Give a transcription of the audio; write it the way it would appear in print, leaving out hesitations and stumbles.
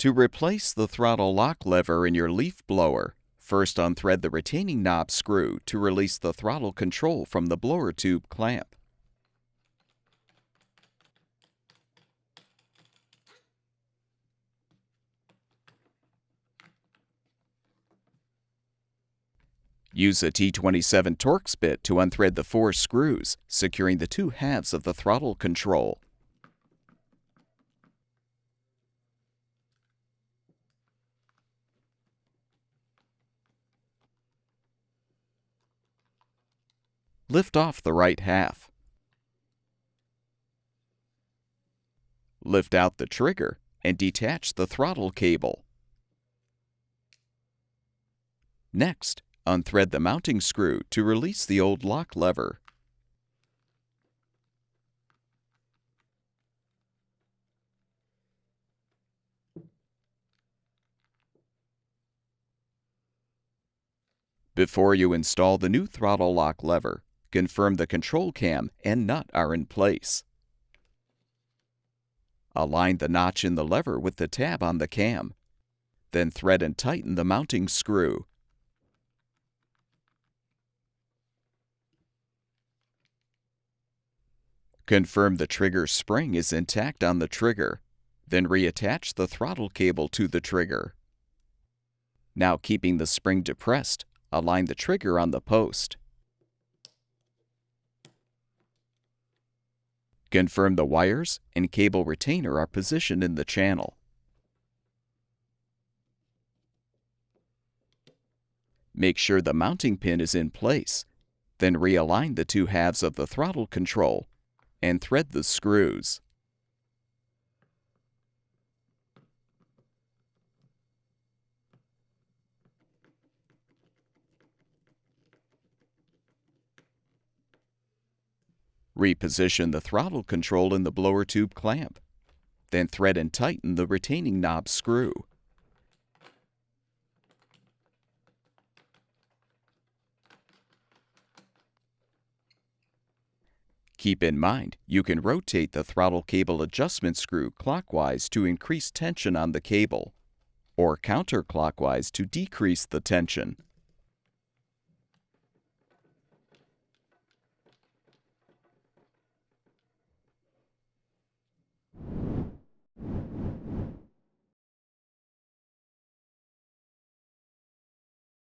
To replace the throttle lock lever in your leaf blower, first unthread the retaining knob screw to release the throttle control from the blower tube clamp. Use a T27 Torx bit to unthread the 4 screws, securing the 2 halves of the throttle control. Lift off the right half. Lift out the trigger and detach the throttle cable. Next, unthread the mounting screw to release the old lock lever. Before you install the new throttle lock lever, confirm the control cam and nut are in place. Align the notch in the lever with the tab on the cam. Then thread and tighten the mounting screw. Confirm the trigger spring is intact on the trigger. Then reattach the throttle cable to the trigger. Now, keeping the spring depressed, align the trigger on the post. Confirm the wires and cable retainer are positioned in the channel. Make sure the mounting pin is in place. Then realign the 2 halves of the throttle control and thread the screws. Reposition the throttle control in the blower tube clamp. Then thread and tighten the retaining knob screw. Keep in mind, you can rotate the throttle cable adjustment screw clockwise to increase tension on the cable, or counterclockwise to decrease the tension.